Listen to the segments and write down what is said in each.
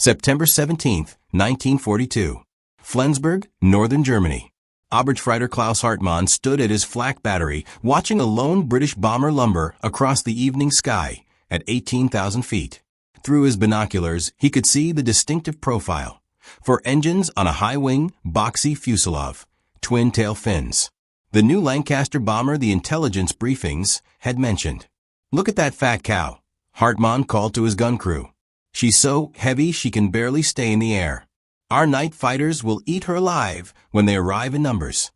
September 17, 1942. Flensburg, northern Germany. Obergefreiter Klaus Hartmann stood at his flak battery watching a lone British bomber lumber across the evening sky at 18,000 feet. Through his binoculars, he could see the distinctive profile. For engines on a high-wing, boxy fuselage, twin-tail fins. The new Lancaster bomber the intelligence briefings had mentioned. "Look at that fat cow," Hartmann called to his gun crew. "She's so heavy she can barely stay in the air. Our night fighters will eat her alive when they arrive in numbers."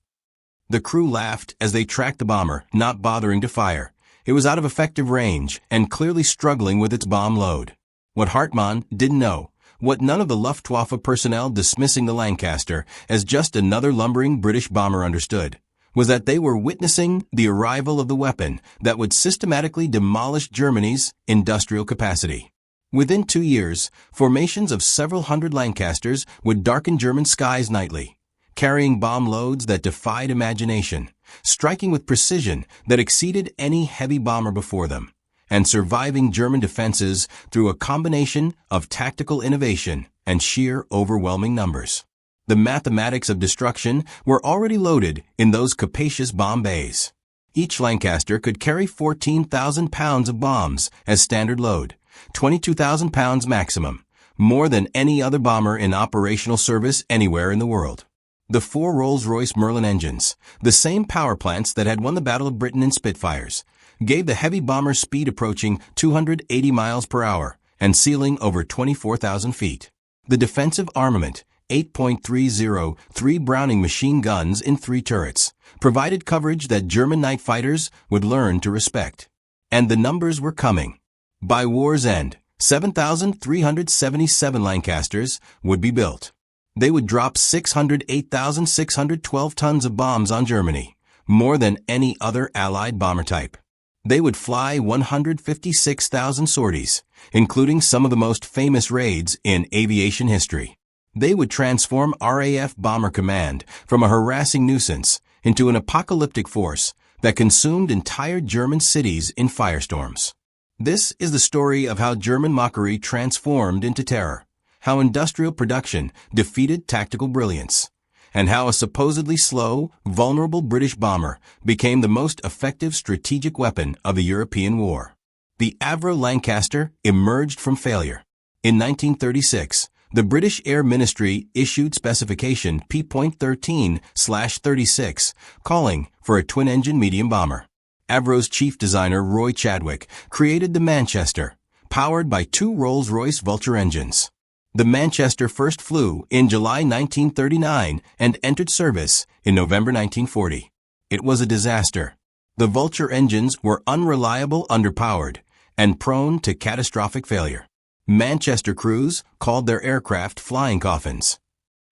The crew laughed as they tracked the bomber, not bothering to fire. It was out of effective range and clearly struggling with its bomb load. What Hartmann didn't know, what none of the Luftwaffe personnel dismissing the Lancaster as just another lumbering British bomber understood, was that they were witnessing the arrival of the weapon that would systematically demolish Germany's industrial capacity. Within 2 years, formations of several hundred Lancasters would darken German skies nightly, carrying bomb loads that defied imagination, striking with precision that exceeded any heavy bomber before them, and surviving German defenses through a combination of tactical innovation and sheer overwhelming numbers. The mathematics of destruction were already loaded in those capacious bomb bays. Each Lancaster could carry 14,000 pounds of bombs as standard load, 22,000 pounds maximum, more than any other bomber in operational service anywhere in the world. The 4 Rolls-Royce Merlin engines, the same power plants that had won the Battle of Britain in Spitfires, gave the heavy bomber speed approaching 280 miles per hour and ceiling over 24,000 feet. The defensive armament, 8.30 3 Browning machine guns in 3 turrets, provided coverage that German night fighters would learn to respect. And the numbers were coming. By war's end, 7,377 Lancasters would be built. They would drop 608,612 tons of bombs on Germany, more than any other Allied bomber type. They would fly 156,000 sorties, including some of the most famous raids in aviation history. They would transform RAF Bomber Command from a harassing nuisance into an apocalyptic force that consumed entire German cities in firestorms. This is the story of how German mockery transformed into terror, how industrial production defeated tactical brilliance, and how a supposedly slow, vulnerable British bomber became the most effective strategic weapon of the European war. The Avro Lancaster emerged from failure. In 1936, the British Air Ministry issued specification P.13/36, calling for a twin-engine medium bomber. Avro's chief designer Roy Chadwick created the Manchester, powered by 2 Rolls-Royce Vulture engines. The Manchester first flew in July 1939 and entered service in November 1940. It was a disaster. The Vulture engines were unreliable, underpowered, and prone to catastrophic failure. Manchester crews called their aircraft flying coffins.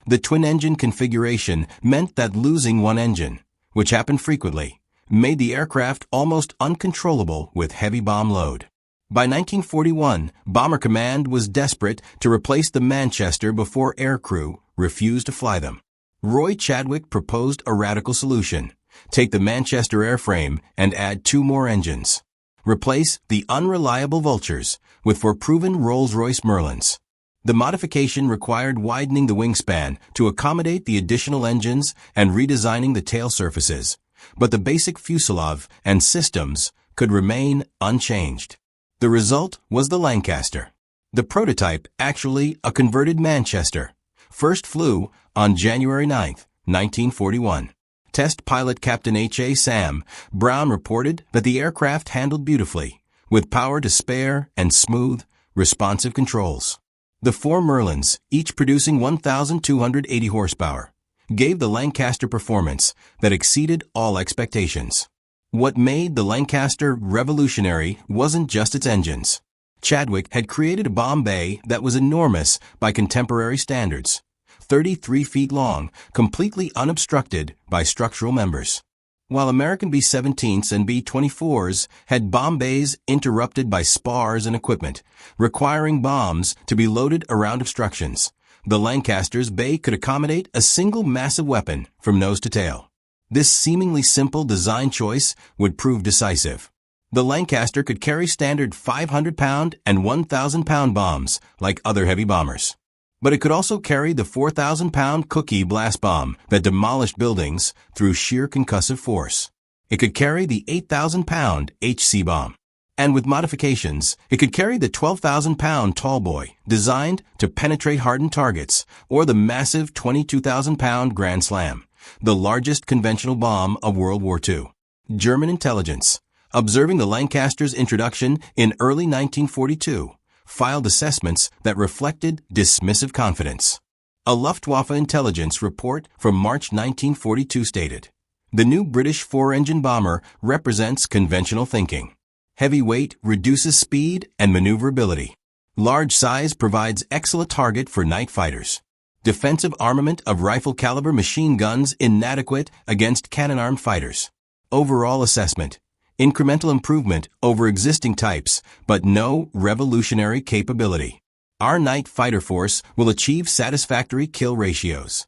The twin-engine configuration meant that losing one engine, which happened frequently, made the aircraft almost uncontrollable with heavy bomb load. By 1941, Bomber Command was desperate to replace the Manchester before aircrew refused to fly them. Roy Chadwick proposed a radical solution: take the Manchester airframe and add 2 more engines. Replace the unreliable Vultures with 4 proven Rolls-Royce Merlins. The modification required widening the wingspan to accommodate the additional engines and redesigning the tail surfaces, but the basic fuselage and systems could remain unchanged. The result was the Lancaster. The prototype, actually a converted Manchester, first flew on January 9, 1941. Test pilot Captain H.A. Sam Brown reported that the aircraft handled beautifully, with power to spare and smooth, responsive controls. The 4 Merlins, each producing 1,280 horsepower, gave the Lancaster performance that exceeded all expectations. What made the Lancaster revolutionary wasn't just its engines. Chadwick had created a bomb bay that was enormous by contemporary standards, 33 feet long, completely unobstructed by structural members. While American B-17s and B-24s had bomb bays interrupted by spars and equipment, requiring bombs to be loaded around obstructions, the Lancaster's bay could accommodate a single massive weapon from nose to tail. This seemingly simple design choice would prove decisive. The Lancaster could carry standard 500-pound and 1,000-pound bombs like other heavy bombers. But it could also carry the 4,000-pound Cookie blast bomb that demolished buildings through sheer concussive force. It could carry the 8,000-pound HC bomb. And with modifications, it could carry the 12,000-pound Tallboy, designed to penetrate hardened targets, or the massive 22,000-pound Grand Slam, the largest conventional bomb of World War II. German intelligence, observing the Lancasters' introduction in early 1942, filed assessments that reflected dismissive confidence. A Luftwaffe intelligence report from March 1942 stated, "The new British four-engine bomber represents conventional thinking. Heavy weight reduces speed and maneuverability. Large size provides excellent target for night fighters. Defensive armament of rifle-caliber machine guns inadequate against cannon-armed fighters. Overall assessment, incremental improvement over existing types, but no revolutionary capability. Our night fighter force will achieve satisfactory kill ratios."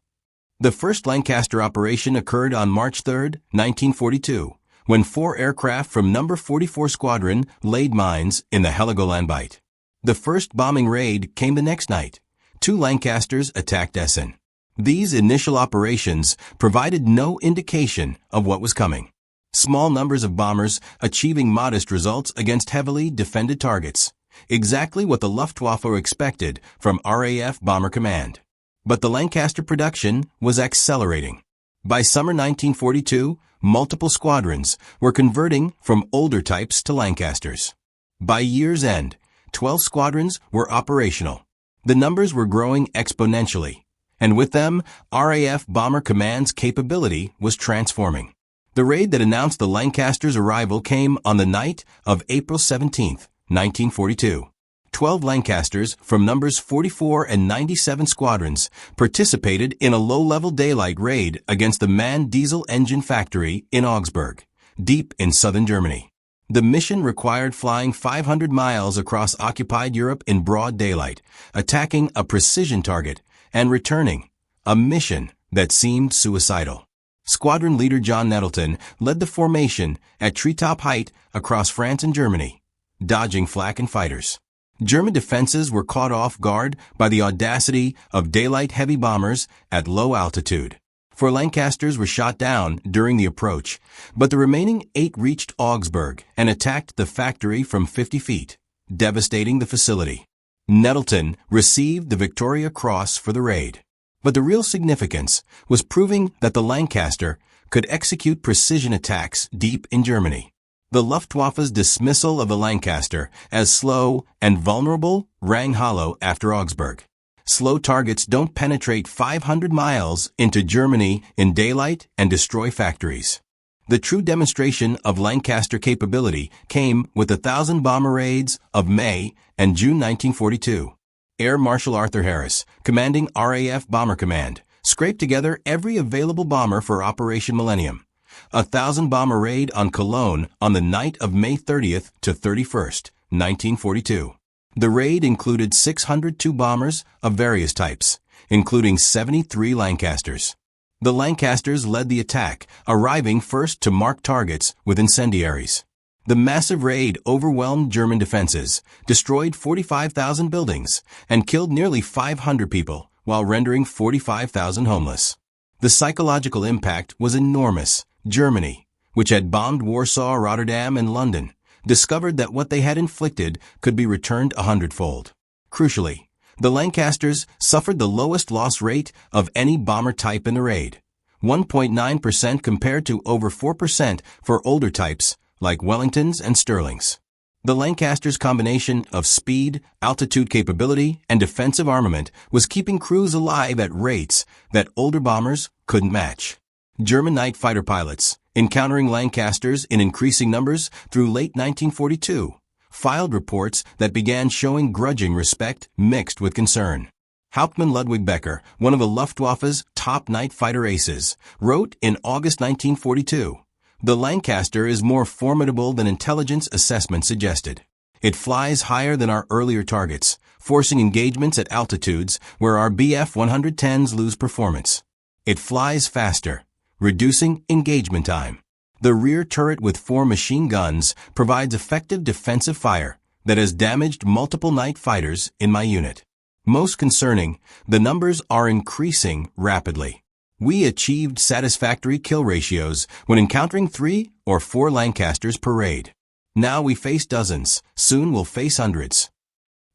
The first Lancaster operation occurred on March 3, 1942, when 4 aircraft from No. 44 Squadron laid mines in the Heligoland Bight. The first bombing raid came the next night. 2 Lancasters attacked Essen. These initial operations provided no indication of what was coming. Small numbers of bombers achieving modest results against heavily defended targets, exactly what the Luftwaffe expected from RAF Bomber Command. But the Lancaster production was accelerating. By summer 1942, multiple squadrons were converting from older types to Lancasters. By year's end, 12 squadrons were operational. The numbers were growing exponentially, and with them, RAF Bomber Command's capability was transforming. The raid that announced the Lancasters' arrival came on the night of April 17, 1942. 12 Lancasters from numbers 44 and 97 squadrons participated in a low-level daylight raid against the MAN diesel engine factory in Augsburg, deep in southern Germany. The mission required flying 500 miles across occupied Europe in broad daylight, attacking a precision target, and returning, a mission that seemed suicidal. Squadron leader John Nettleton led the formation at treetop height across France and Germany, dodging flak and fighters. German defenses were caught off guard by the audacity of daylight heavy bombers at low altitude. 4 Lancasters were shot down during the approach, but the remaining 8 reached Augsburg and attacked the factory from 50 feet, devastating the facility. Nettleton received the Victoria Cross for the raid. But the real significance was proving that the Lancaster could execute precision attacks deep in Germany. The Luftwaffe's dismissal of the Lancaster as slow and vulnerable rang hollow after Augsburg. Slow targets don't penetrate 500 miles into Germany in daylight and destroy factories. The true demonstration of Lancaster capability came with the 1,000 bomber raids of May and June 1942. Air Marshal Arthur Harris, commanding RAF Bomber Command, scraped together every available bomber for Operation Millennium. A 1,000 bomber raid on Cologne on the night of May 30th to 31st, 1942. The raid included 602 bombers of various types, including 73 Lancasters. The Lancasters led the attack, arriving first to mark targets with incendiaries. The massive raid overwhelmed German defenses, destroyed 45,000 buildings, and killed nearly 500 people while rendering 45,000 homeless. The psychological impact was enormous. Germany, which had bombed Warsaw, Rotterdam, and London, discovered that what they had inflicted could be returned 100-fold. Crucially, the Lancasters suffered the lowest loss rate of any bomber type in the raid, 1.9% compared to over 4% for older types like Wellingtons and Stirlings. The Lancasters' combination of speed, altitude capability, and defensive armament was keeping crews alive at rates that older bombers couldn't match. German night fighter pilots, encountering Lancasters in increasing numbers through late 1942, filed reports that began showing grudging respect mixed with concern. Hauptmann Ludwig Becker, one of the Luftwaffe's top night fighter aces, wrote in August 1942, "The Lancaster is more formidable than intelligence assessment suggested. It flies higher than our earlier targets, forcing engagements at altitudes where our Bf-110s lose performance. It flies faster, reducing engagement time. The rear turret with 4 machine guns provides effective defensive fire that has damaged multiple night fighters in my unit." Most concerning, the numbers are increasing rapidly. We achieved satisfactory kill ratios when encountering 3 or 4 Lancasters per raid. Now we face dozens, soon we'll face hundreds.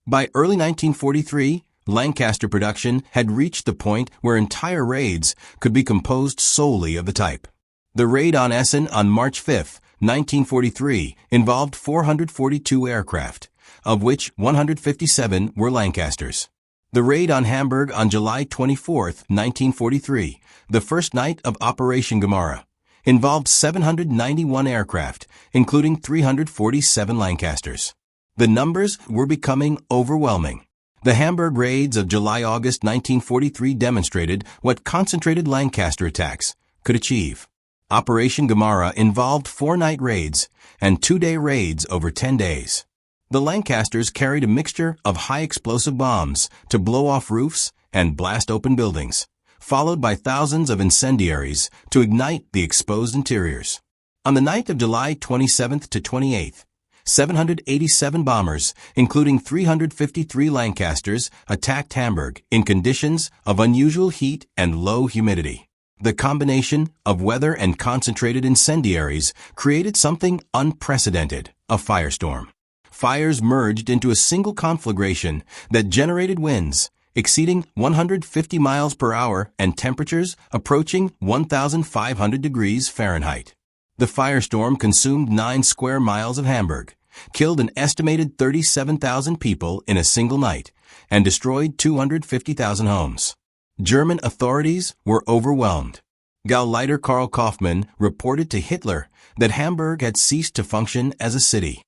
By early 1943, Lancaster production had reached the point where entire raids could be composed solely of the type. The raid on Essen on March 5, 1943, involved 442 aircraft, of which 157 were Lancasters. The raid on Hamburg on July 24, 1943, the first night of Operation Gemara, involved 791 aircraft, including 347 Lancasters. The numbers were becoming overwhelming. The Hamburg raids of July-August 1943 demonstrated what concentrated Lancaster attacks could achieve. Operation Gemara involved 4-night raids and 2-day raids over 10 days. The Lancasters carried a mixture of high-explosive bombs to blow off roofs and blast open buildings, followed by thousands of incendiaries to ignite the exposed interiors. On the night of July 27th to 28th, 787 bombers, including 353 Lancasters, attacked Hamburg in conditions of unusual heat and low humidity. The combination of weather and concentrated incendiaries created something unprecedented, a firestorm. Fires merged into a single conflagration that generated winds exceeding 150 miles per hour and temperatures approaching 1,500 degrees Fahrenheit. The firestorm consumed 9 square miles of Hamburg, killed an estimated 37,000 people in a single night, and destroyed 250,000 homes. German authorities were overwhelmed. Gauleiter Karl Kaufmann reported to Hitler that Hamburg had ceased to function as a city.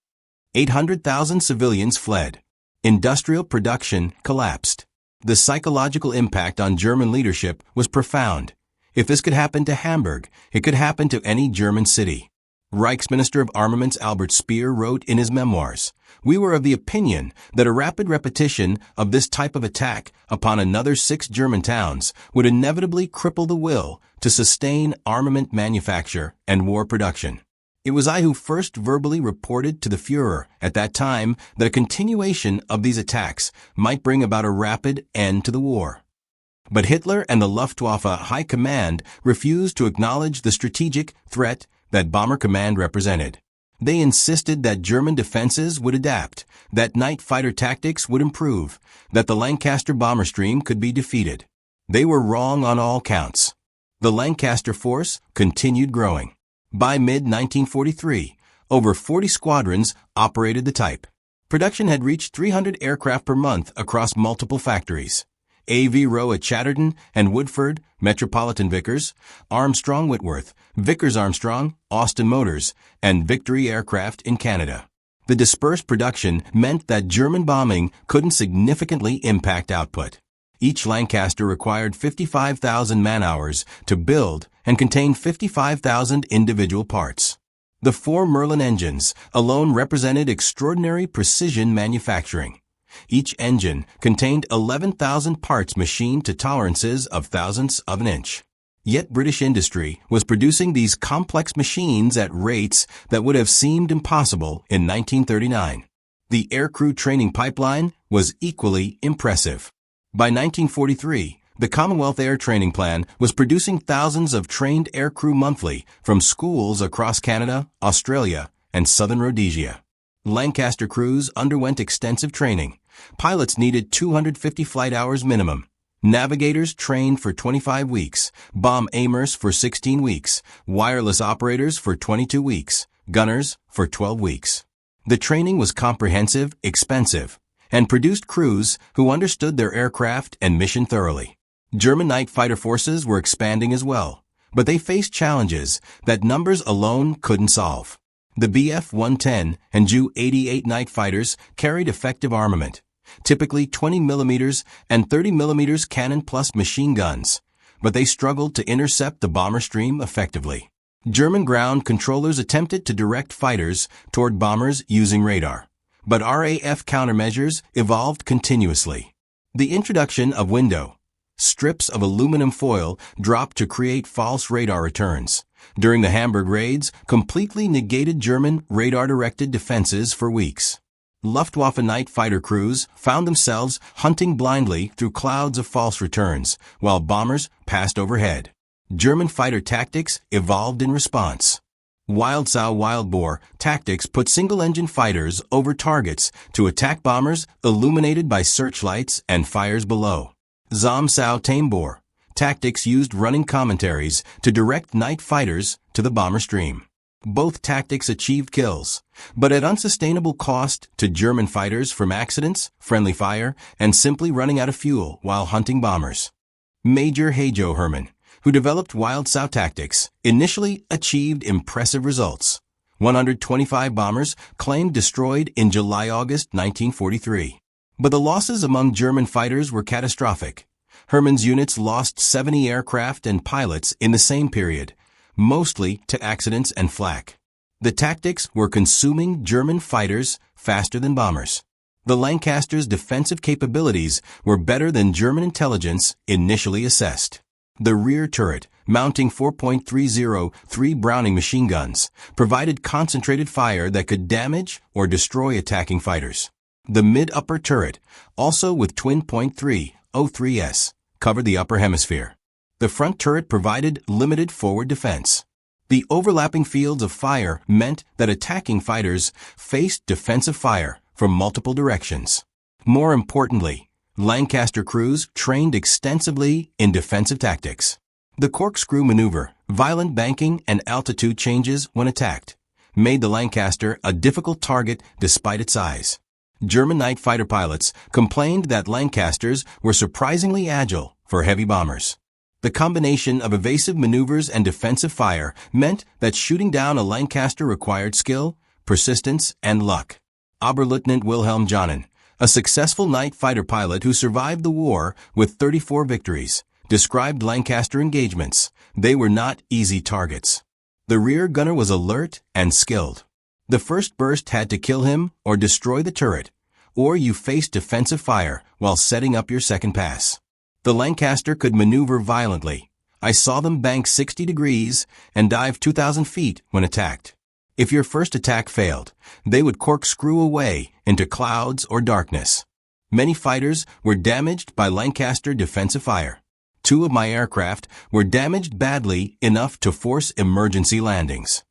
800,000 civilians fled. Industrial production collapsed. The psychological impact on German leadership was profound. If this could happen to Hamburg, it could happen to any German city. Reichsminister of Armaments Albert Speer wrote in his memoirs, "We were of the opinion that a rapid repetition of this type of attack upon another 6 German towns would inevitably cripple the will to sustain armament manufacture and war production." It was I who first verbally reported to the Führer at that time that a continuation of these attacks might bring about a rapid end to the war. But Hitler and the Luftwaffe High Command refused to acknowledge the strategic threat that Bomber Command represented. They insisted that German defenses would adapt, that night fighter tactics would improve, that the Lancaster bomber stream could be defeated. They were wrong on all counts. The Lancaster force continued growing. By mid-1943, over 40 squadrons operated the type. Production had reached 300 aircraft per month across multiple factories. Avro at Chatterton and Woodford, Metropolitan Vickers, Armstrong Whitworth, Vickers Armstrong, Austin Motors, and Victory Aircraft in Canada. The dispersed production meant that German bombing couldn't significantly impact output. Each Lancaster required 55,000 man-hours to build and contained 55,000 individual parts. The 4 Merlin engines alone represented extraordinary precision manufacturing. Each engine contained 11,000 parts machined to tolerances of thousandths of an inch. Yet British industry was producing these complex machines at rates that would have seemed impossible in 1939. The aircrew training pipeline was equally impressive. By 1943, the Commonwealth Air Training Plan was producing thousands of trained aircrew monthly from schools across Canada, Australia, and southern Rhodesia. Lancaster crews underwent extensive training. Pilots needed 250 flight hours minimum. Navigators trained for 25 weeks, bomb aimers for 16 weeks, wireless operators for 22 weeks, gunners for 12 weeks. The training was comprehensive, expensive, and produced crews who understood their aircraft and mission thoroughly. German night fighter forces were expanding as well, but they faced challenges that numbers alone couldn't solve. The Bf-110 and Ju-88 night fighters carried effective armament, typically 20 mm and 30 mm cannon plus machine guns, but they struggled to intercept the bomber stream effectively. German ground controllers attempted to direct fighters toward bombers using radar, but RAF countermeasures evolved continuously. The introduction of window strips of aluminum foil dropped to create false radar returns during the Hamburg raids completely negated German radar-directed defenses for weeks. Luftwaffe night fighter crews found themselves hunting blindly through clouds of false returns while bombers passed overhead. German fighter tactics evolved in response. Wildsau Wildboar tactics put single-engine fighters over targets to attack bombers illuminated by searchlights and fires below. Zamsau Tameboar tactics used running commentaries to direct night fighters to the bomber stream. Both tactics achieved kills, but at unsustainable cost to German fighters from accidents, friendly fire, and simply running out of fuel while hunting bombers. Major Hajo Hermann, who developed Wildsau tactics, initially achieved impressive results. 125 bombers claimed destroyed in July-August 1943. But the losses among German fighters were catastrophic. Hermann's units lost 70 aircraft and pilots in the same period, mostly to accidents and flak. The tactics were consuming German fighters faster than bombers. The Lancasters' defensive capabilities were better than German intelligence initially assessed. The rear turret, mounting 4.303 Browning machine guns, provided concentrated fire that could damage or destroy attacking fighters. The mid-upper turret, also with twin .303s, covered the upper hemisphere. The front turret provided limited forward defense. The overlapping fields of fire meant that attacking fighters faced defensive fire from multiple directions. More importantly, Lancaster crews trained extensively in defensive tactics. The corkscrew maneuver, violent banking, and altitude changes when attacked, made the Lancaster a difficult target despite its size. German night fighter pilots complained that Lancasters were surprisingly agile for heavy bombers. The combination of evasive maneuvers and defensive fire meant that shooting down a Lancaster required skill, persistence, and luck. Oberleutnant Wilhelm Johnen, a successful night fighter pilot who survived the war with 34 victories, described Lancaster engagements. They were not easy targets. The rear gunner was alert and skilled. The first burst had to kill him or destroy the turret, or you faced defensive fire while setting up your second pass. The Lancaster could maneuver violently. I saw them bank 60 degrees and dive 2,000 feet when attacked. If your first attack failed, they would corkscrew away into clouds or darkness. Many fighters were damaged by Lancaster defensive fire. 2 of my aircraft were damaged badly enough to force emergency landings.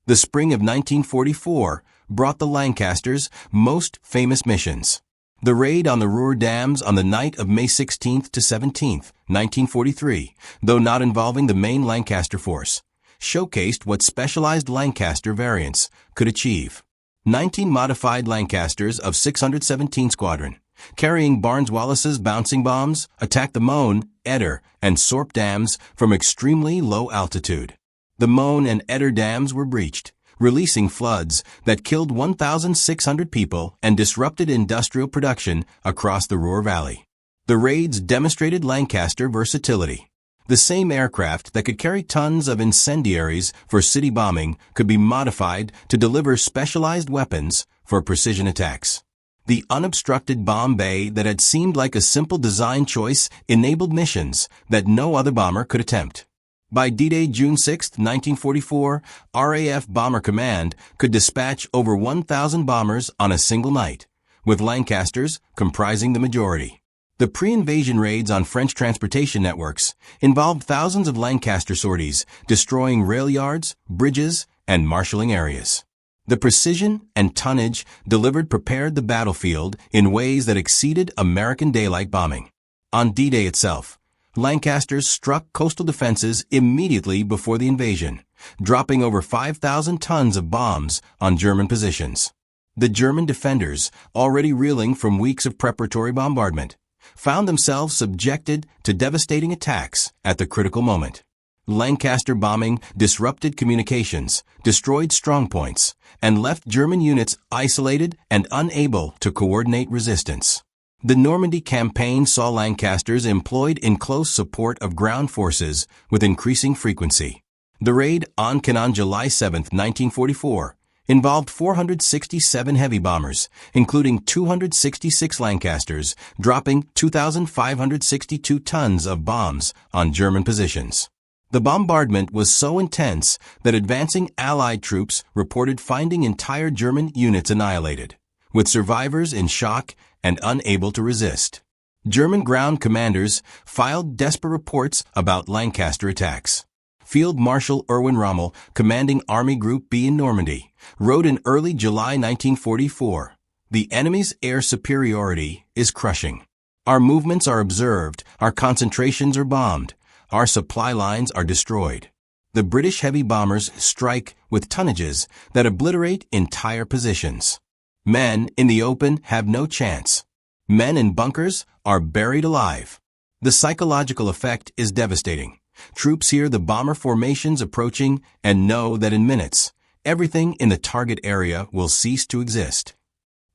The spring of 1944 brought the Lancasters' most famous missions. The raid on the Ruhr dams on the night of May 16th to 17th, 1943, though not involving the main Lancaster force, showcased what specialized Lancaster variants could achieve. 19 modified Lancasters of 617 Squadron, carrying Barnes-Wallis's bouncing bombs, attacked the Möhne, Eder, and Sorp dams from extremely low altitude. The Möhne and Eder dams were breached, releasing floods that killed 1,600 people and disrupted industrial production across the Ruhr Valley. The raids demonstrated Lancaster versatility. The same aircraft that could carry tons of incendiaries for city bombing could be modified to deliver specialized weapons for precision attacks. The unobstructed bomb bay that had seemed like a simple design choice enabled missions that no other bomber could attempt. By D-Day, June 6, 1944, RAF Bomber Command could dispatch over 1,000 bombers on a single night, with Lancasters comprising the majority. The pre-invasion raids on French transportation networks involved thousands of Lancaster sorties, destroying rail yards, bridges, and marshalling areas. The precision and tonnage delivered prepared the battlefield in ways that exceeded American daylight bombing. On D-Day itself, Lancasters struck coastal defenses immediately before the invasion, dropping over 5,000 tons of bombs on German positions. The German defenders, already reeling from weeks of preparatory bombardment, found themselves subjected to devastating attacks at the critical moment. Lancaster bombing disrupted communications, destroyed strongpoints, and left German units isolated and unable to coordinate resistance. The Normandy campaign saw Lancasters employed in close support of ground forces with increasing frequency. The raid on Caen on July 7, 1944, involved 467 heavy bombers, including 266 Lancasters, dropping 2,562 tons of bombs on German positions. The bombardment was so intense that advancing Allied troops reported finding entire German units annihilated, with survivors in shock and unable to resist. German ground commanders filed desperate reports about Lancaster attacks. Field Marshal Rommel, commanding Army Group B in Normandy, wrote in early July 1944, "The enemy's air superiority is crushing. Our movements are observed, our concentrations are bombed, our supply lines are destroyed. The British heavy bombers strike with tonnages that obliterate entire positions. Men in the open have no chance. Men in bunkers are buried alive. The psychological effect is devastating. Troops hear the bomber formations approaching and know that in minutes, everything in the target area will cease to exist."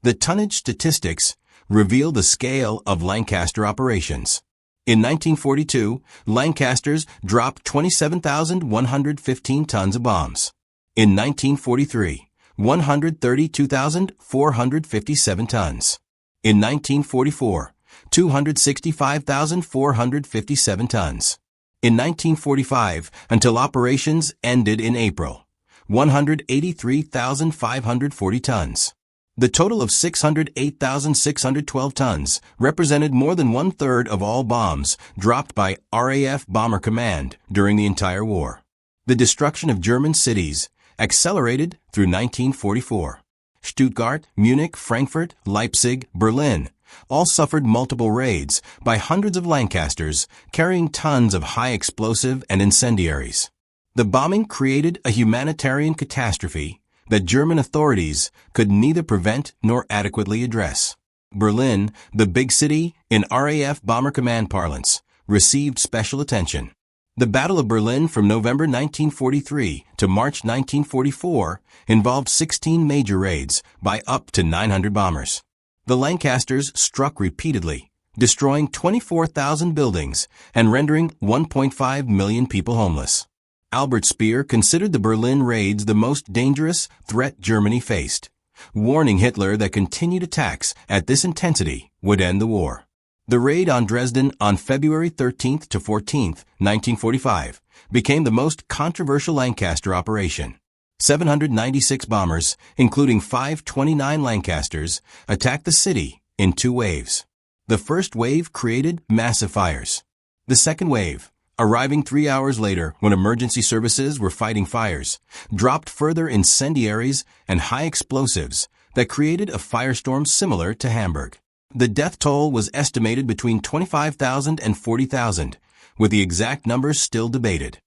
The tonnage statistics reveal the scale of Lancaster operations. In 1942, Lancasters dropped 27,115 tons of bombs. In 1943, 132,457 tons. In 1944, 265,457 tons. In 1945, until operations ended in April, 183,540 tons. The total of 608,612 tons represented more than one-third of all bombs dropped by RAF Bomber Command during the entire war. The destruction of German cities accelerated through 1944. Stuttgart, Munich, Frankfurt, Leipzig, Berlin all suffered multiple raids by hundreds of Lancasters carrying tons of high explosive and incendiaries. The bombing created a humanitarian catastrophe that German authorities could neither prevent nor adequately address. Berlin, the big city in RAF Bomber Command parlance, received special attention. The Battle of Berlin from November 1943 to March 1944 involved 16 major raids by up to 900 bombers. The Lancasters struck repeatedly, destroying 24,000 buildings and rendering 1.5 million people homeless. Albert Speer considered the Berlin raids the most dangerous threat Germany faced, warning Hitler that continued attacks at this intensity would end the war. The raid on Dresden on February 13th to 14th, 1945, became the most controversial Lancaster operation. 796 bombers, including 529 Lancasters, attacked the city in two waves. The first wave created massive fires. The second wave, arriving 3 hours later when emergency services were fighting fires, dropped further incendiaries and high explosives that created a firestorm similar to Hamburg. The death toll was estimated between 25,000 and 40,000, with the exact numbers still debated.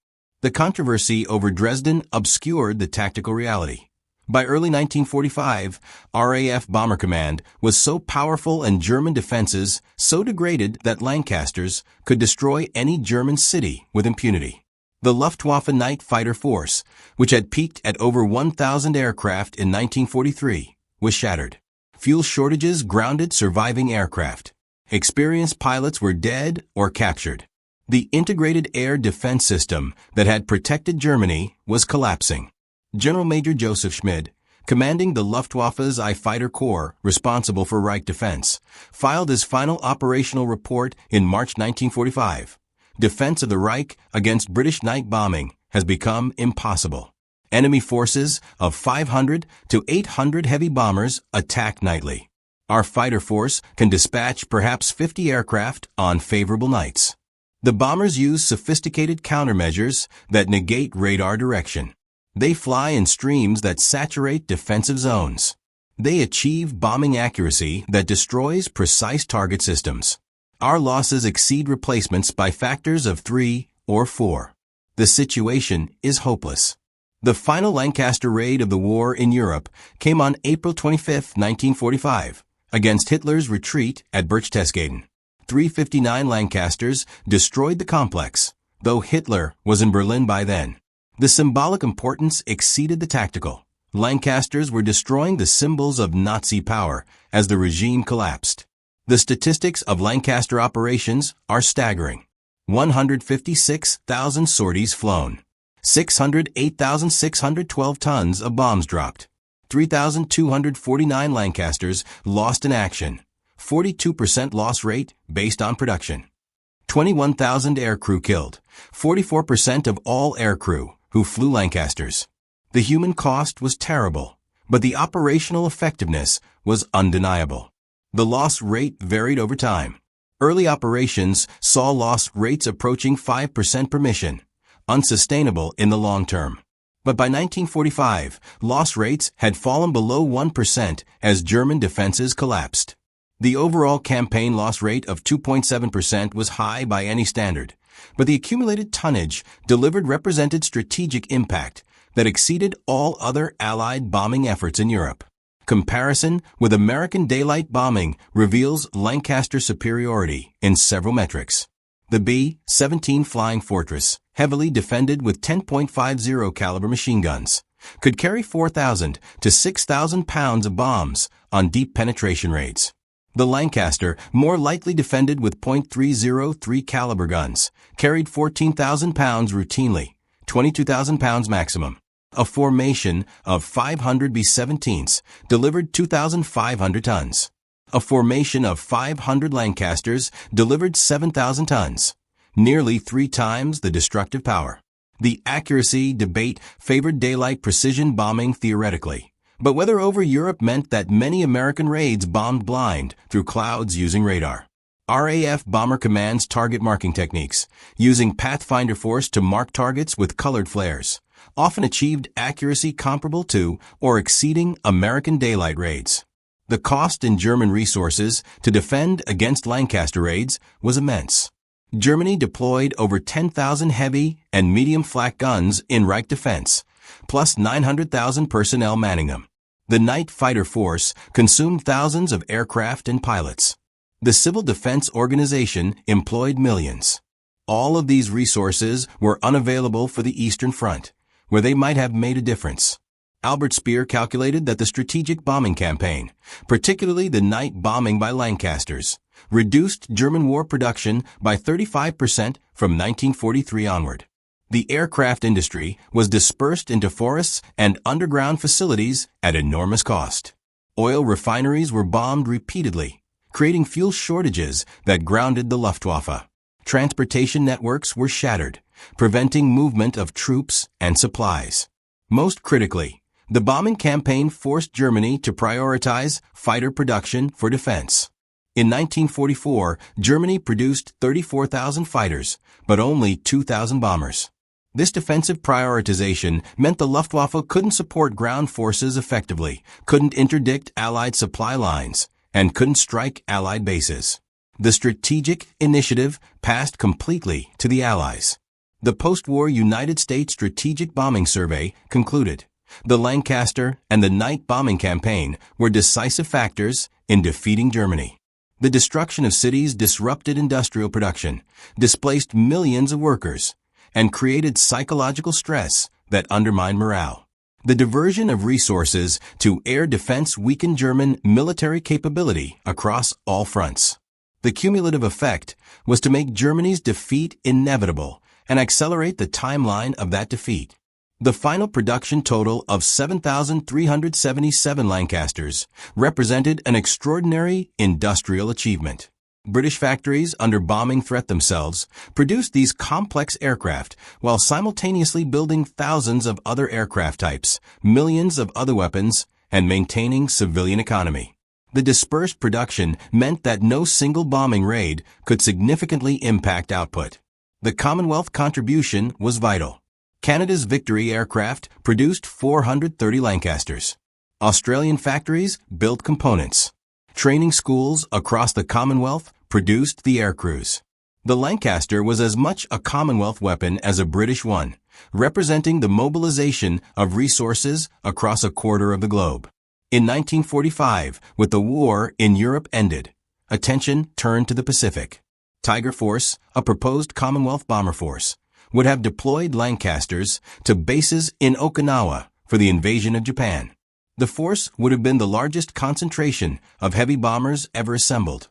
The controversy over Dresden obscured the tactical reality. By early 1945, RAF Bomber Command was so powerful and German defenses so degraded that Lancasters could destroy any German city with impunity. The Luftwaffe night fighter force, which had peaked at over 1,000 aircraft in 1943, was shattered. Fuel shortages grounded surviving aircraft. Experienced pilots were dead or captured. The integrated air defense system that had protected Germany was collapsing. General Major Joseph Schmid, commanding the Luftwaffe's I Fighter Corps responsible for Reich defense, filed his final operational report in March 1945. Defense of the Reich against British night bombing has become impossible. Enemy forces of 500 to 800 heavy bombers attack nightly. Our fighter force can dispatch perhaps 50 aircraft on favorable nights. The bombers use sophisticated countermeasures that negate radar direction. They fly in streams that saturate defensive zones. They achieve bombing accuracy that destroys precise target systems. Our losses exceed replacements by factors of 3 or 4. The situation is hopeless. The final Lancaster raid of the war in Europe came on April 25, 1945, against Hitler's retreat at Berchtesgaden. 359 Lancasters destroyed the complex, though Hitler was in Berlin by then. The symbolic importance exceeded the tactical. Lancasters were destroying the symbols of Nazi power as the regime collapsed. The statistics of Lancaster operations are staggering. 156,000 sorties flown. 608,612 tons of bombs dropped. 3,249 Lancasters lost in action. 42% loss rate based on production. 21,000 aircrew killed. 44% of all aircrew who flew Lancasters. The human cost was terrible, but the operational effectiveness was undeniable. The loss rate varied over time. Early operations saw loss rates approaching 5% per mission, unsustainable in the long term. But by 1945, loss rates had fallen below 1% as German defenses collapsed. The overall campaign loss rate of 2.7% was high by any standard, but the accumulated tonnage delivered represented strategic impact that exceeded all other Allied bombing efforts in Europe. Comparison with American daylight bombing reveals Lancaster superiority in several metrics. The B-17 Flying Fortress, heavily defended with 10.50 caliber machine guns, could carry 4,000 to 6,000 pounds of bombs on deep penetration raids. The Lancaster, more lightly defended with .303 caliber guns, carried 14,000 pounds routinely, 22,000 pounds maximum. A formation of 500 B-17s delivered 2,500 tons. A formation of 500 Lancasters delivered 7,000 tons, nearly 3 times the destructive power. The accuracy debate favored daylight precision bombing theoretically, but whether over Europe meant that many American raids bombed blind through clouds using radar. RAF Bomber Command's target marking techniques, using Pathfinder Force to mark targets with colored flares, often achieved accuracy comparable to or exceeding American daylight raids. The cost in German resources to defend against Lancaster raids was immense. Germany deployed over 10,000 heavy and medium flak guns in Reich defense, plus 900,000 personnel manning them. The night fighter force consumed thousands of aircraft and pilots. The Civil Defense Organization employed millions. All of these resources were unavailable for the Eastern Front, where they might have made a difference. Albert Speer calculated that the strategic bombing campaign, particularly the night bombing by Lancasters, reduced German war production by 35% from 1943 onward. The aircraft industry was dispersed into forests and underground facilities at enormous cost. Oil refineries were bombed repeatedly, creating fuel shortages that grounded the Luftwaffe. Transportation networks were shattered, preventing movement of troops and supplies. Most critically, the bombing campaign forced Germany to prioritize fighter production for defense. In 1944, Germany produced 34,000 fighters, but only 2,000 bombers. This defensive prioritization meant the Luftwaffe couldn't support ground forces effectively, couldn't interdict Allied supply lines, and couldn't strike Allied bases. The strategic initiative passed completely to the Allies. The post-war United States Strategic Bombing Survey concluded the Lancaster and the night bombing campaign were decisive factors in defeating Germany. The destruction of cities disrupted industrial production, displaced millions of workers, and created psychological stress that undermined morale. The diversion of resources to air defense weakened German military capability across all fronts. The cumulative effect was to make Germany's defeat inevitable and accelerate the timeline of that defeat. The final production total of 7,377 Lancasters represented an extraordinary industrial achievement. British factories, under bombing threat themselves, produced these complex aircraft while simultaneously building thousands of other aircraft types, millions of other weapons, and maintaining civilian economy. The dispersed production meant that no single bombing raid could significantly impact output. The Commonwealth contribution was vital. Canada's Victory aircraft produced 430 Lancasters. Australian factories built components. Training schools across the Commonwealth produced the aircrews. The Lancaster was as much a Commonwealth weapon as a British one, representing the mobilization of resources across a quarter of the globe. In 1945, with the war in Europe ended, attention turned to the Pacific. Tiger Force, a proposed Commonwealth bomber force, would have deployed Lancasters to bases in Okinawa for the invasion of Japan. The force would have been the largest concentration of heavy bombers ever assembled,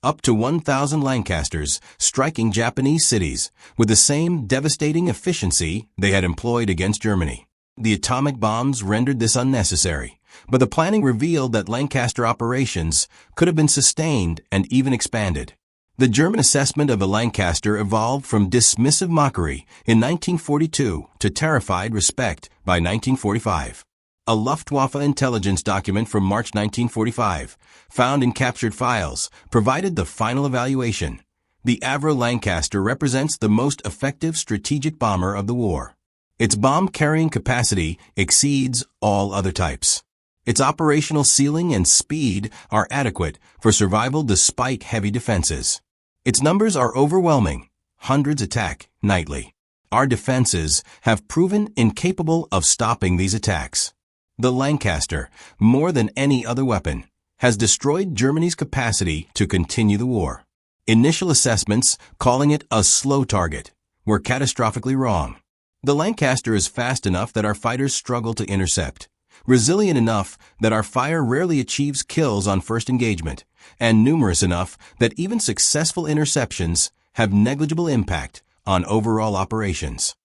up to 1,000 Lancasters striking Japanese cities with the same devastating efficiency they had employed against Germany. The atomic bombs rendered this unnecessary, but the planning revealed that Lancaster operations could have been sustained and even expanded. The German assessment of the Lancaster evolved from dismissive mockery in 1942 to terrified respect by 1945. A Luftwaffe intelligence document from March 1945, found in captured files, provided the final evaluation. The Avro Lancaster represents the most effective strategic bomber of the war. Its bomb-carrying capacity exceeds all other types. Its operational ceiling and speed are adequate for survival despite heavy defenses. Its numbers are overwhelming. Hundreds attack nightly. Our defenses have proven incapable of stopping these attacks. The Lancaster, more than any other weapon, has destroyed Germany's capacity to continue the war. Initial assessments, calling it a slow target, were catastrophically wrong. The Lancaster is fast enough that our fighters struggle to intercept, resilient enough that our fire rarely achieves kills on first engagement, and numerous enough that even successful interceptions have negligible impact on overall operations.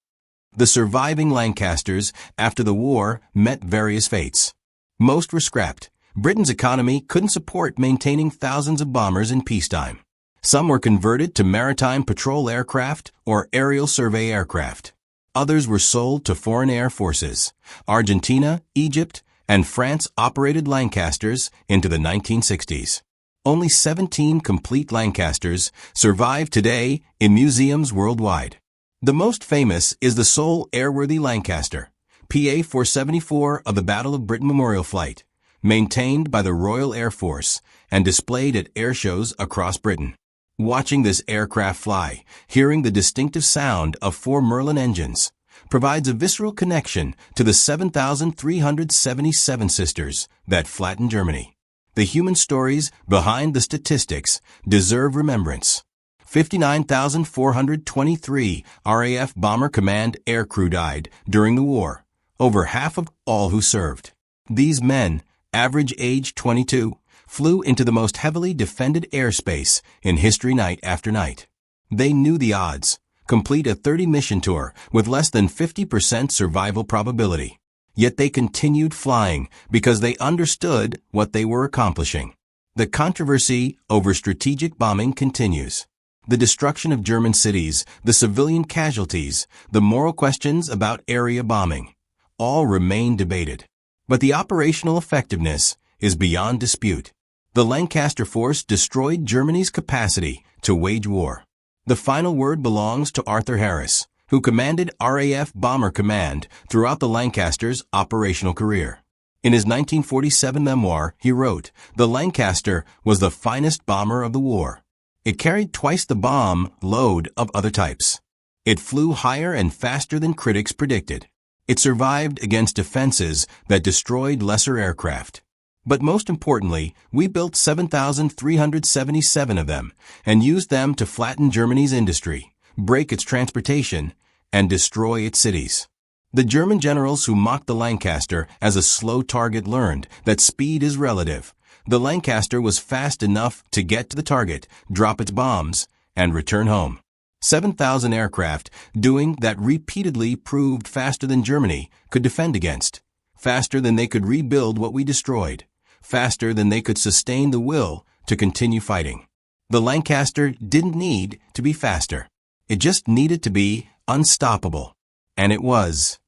The surviving Lancasters after the war met various fates. Most were scrapped. Britain's economy couldn't support maintaining thousands of bombers in peacetime. Some were converted to maritime patrol aircraft or aerial survey aircraft. Others were sold to foreign air forces. Argentina, Egypt, and France operated Lancasters into the 1960s. Only 17 complete Lancasters survive today in museums worldwide. The most famous is the sole airworthy Lancaster, PA-474 of the Battle of Britain Memorial Flight, maintained by the Royal Air Force and displayed at air shows across Britain. Watching this aircraft fly, hearing the distinctive sound of 4 Merlin engines, provides a visceral connection to the 7,377 sisters that flattened Germany. The human stories behind the statistics deserve remembrance. 59,423 RAF Bomber Command aircrew died during the war, over half of all who served. These men, average age 22, flew into the most heavily defended airspace in history night after night. They knew the odds. Complete a 30-mission tour with less than 50% survival probability. Yet they continued flying because they understood what they were accomplishing. The controversy over strategic bombing continues. The destruction of German cities, the civilian casualties, the moral questions about area bombing, all remain debated. But the operational effectiveness is beyond dispute. The Lancaster force destroyed Germany's capacity to wage war. The final word belongs to Arthur Harris, who commanded RAF Bomber Command throughout the Lancaster's operational career. In his 1947 memoir, he wrote, "The Lancaster was the finest bomber of the war. It carried twice the bomb load of other types. It flew higher and faster than critics predicted. It survived against defenses that destroyed lesser aircraft. But most importantly, we built 7,377 of them and used them to flatten Germany's industry, break its transportation, and destroy its cities." The German generals who mocked the Lancaster as a slow target learned that speed is relative. The Lancaster was fast enough to get to the target, drop its bombs, and return home. 7,000 aircraft doing that repeatedly proved faster than Germany could defend against, faster than they could rebuild what we destroyed, faster than they could sustain the will to continue fighting. The Lancaster didn't need to be faster. It just needed to be unstoppable. And it was.